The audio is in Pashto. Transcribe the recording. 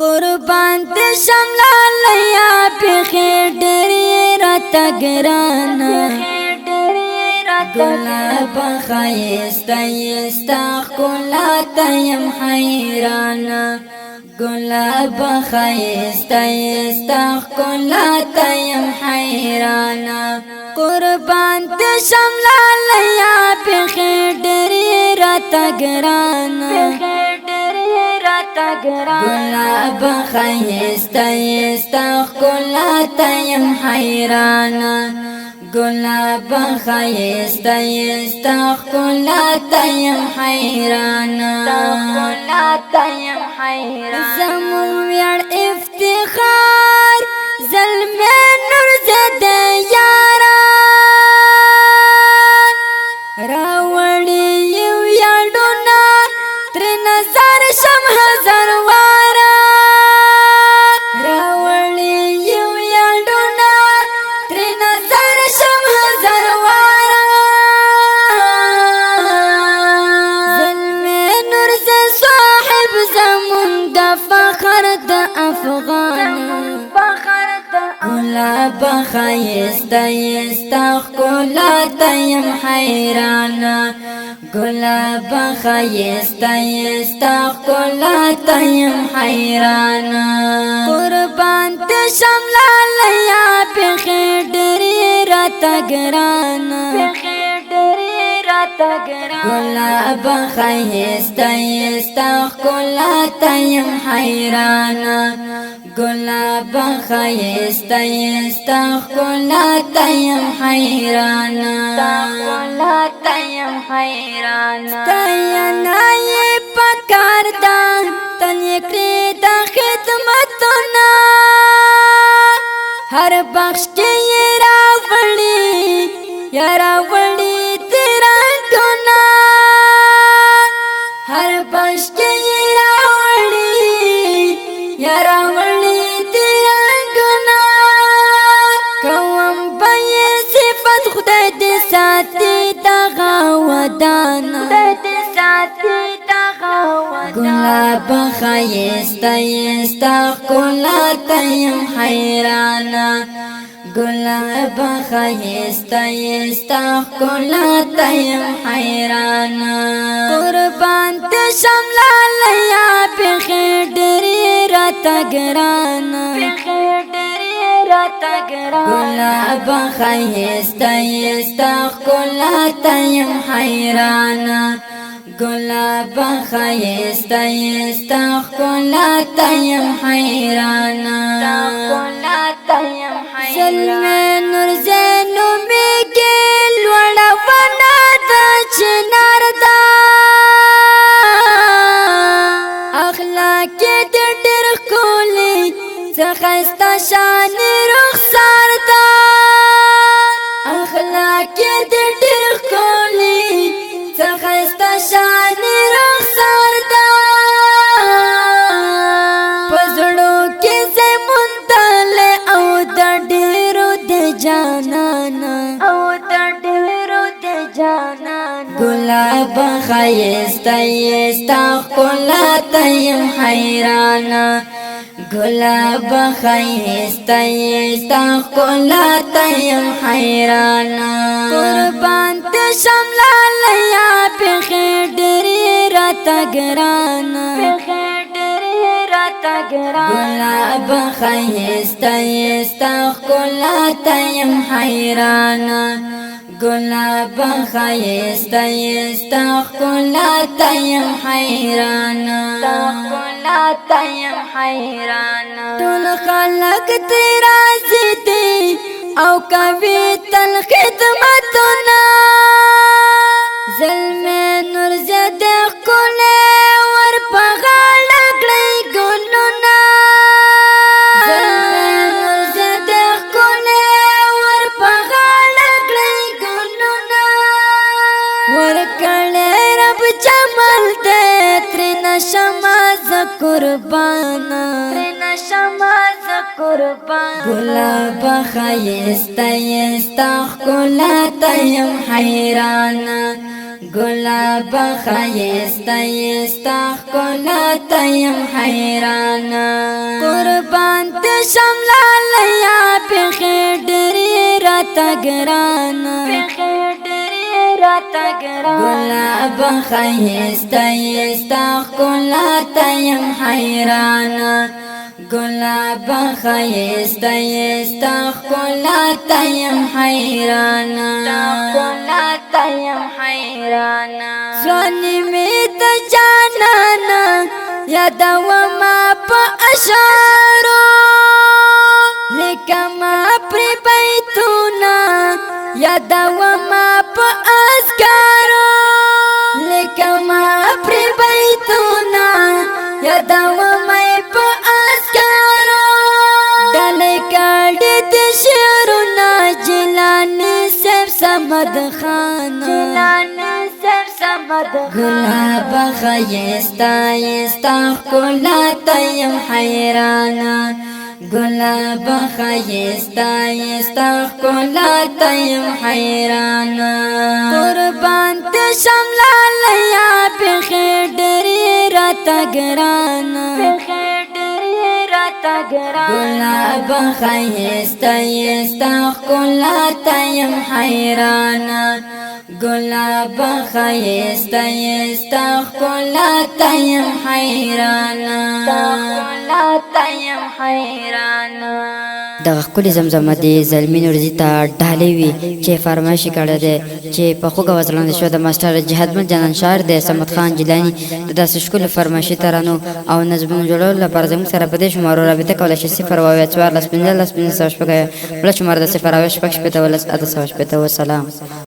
قربان دې شملا لیا بخیر ډېرې راته ګرانه ګلاب ښایسته یې ستا ښکلا ته یم حیرانه ګلاب ښایسته یې ستا ښکلا ته یم حیرانه قربان دې شملا لیا بخیر ډېرې راته ګرانه گلاب خیسته یستا ښکلا ته یم حیرانه گلاب خیسته یستا ښکلا ته یم حیرانه زمون ویاړ افتخار زلمه نورزاد یاران راوړي یو یاډونه تر نظر شم هزار واره راوړي یو یاډونه تر نظر شم هزار واره زلمه نورزاد صاحب زمون د فخر د افغان گلاب ښایسته یستا ښکلا ته یم حیرانه گلاب ښایسته یستا ښکلا ته یم حیرانه قربان دې شملا لیا بخیر ډېرې راته ګرانه گلاب ښایسته یستا ښکلا ته یم حیرانه گلاب ښایسته یستا ښکلا ته یم حیرانه ستاینه یې پکار ده تن یې کړې د خدمتونه هر بخش کې یې راوړي یا راوړي رنگونه هر بخش کې یې راوړي یا راوړي رنگونه کوم به یې صفت خدای دې ساتي دغه ودانه گلاب ښایسته یستا ښکلا ته یم حیرانه گلاب ښایسته یستا ښکلا ته یم حیرانه قربان دې شملا لیا بخیر ډېرې راته ګرانه گلاب ښایسته یستا ښکلا ته یم حیرانه گلاب ښایسته یستا ښکلا ته یم حیرانه زلمه نورزاد نومیږي لوړه ونه د چنار ده اخلاق یې د ډېر ښکلي څه ښایسته شان رخسار ده اخلاق یې د ډېر ښکلي څه ښایسته شان رخسار ده په زړو کې زمون تله او د ډېرو د جانانه گلاب ښایسته یستا ښکلا ته یم حیرانه گلاب ښایسته یستا ښکلا ته یم حیرانه قربان دې شملا لیا بخیر ډېرې راته ګرانه گلاب ښایسته یستا ښکلا ته یم حیرانه گلاب ښایسته یستا ښکلا ته یم حیرانه ټول خلق ترې راضي دي او کوي تل خدمتونه زلمه نورزاد ښکلی ور په غاړه کړئ ګلونه زلمه نورزاد ښکلی ور په غاړه کړئ ګلونه ورکړی رب جمال دی ترېنه شمه زه قربانه گلاب ښایسته یستا ښکلا ته یم حیرانه گلاب خیستا یستا ښکلا یم حیرانا قربان ته شم لالیا پخې ډېرې راته ګرانا گلاب خیستا یستا ښکلا یم حیرانا گلاب خیستا یستا ښکلا یم حیرانا زړه مې د جانانا یادومه په اشعارو لیکمه پرې بیتونه یادومه په اذکارو لیکمه پرې بیتونه یادومه په اذکارو ډلې کړې د شعرونه جیلاني صاحب صمد خان گلاب خیستا یستا ښکلا یم حیرانا گلاب خیستا یستا ښکلا یم حیرانا قربان ته شم لالیا پخې ډېرې راته ګرانا گلاب خیستا یستا ښکلا یم حیرانا گلاب خیستا یستا ښکلا یم حیرانا دغه ښکلې زمزمه د زلمي نورزي ته ډالۍ وي چې فرمایش کړی دی چې په خوږه وز وړاندې شوه د ماسټر جهادمند جانان شاعر دی صمد خان جیلاني د داسې ښکلو فرمایشي ترانو او نظمونو جوړولو لپاره زموږ سره په دې شمارو رابطه کولی شئ 0 14 15 15 شپږ بله شماره د 0 شپږ شپېته 10 8 شپېته. والسلام.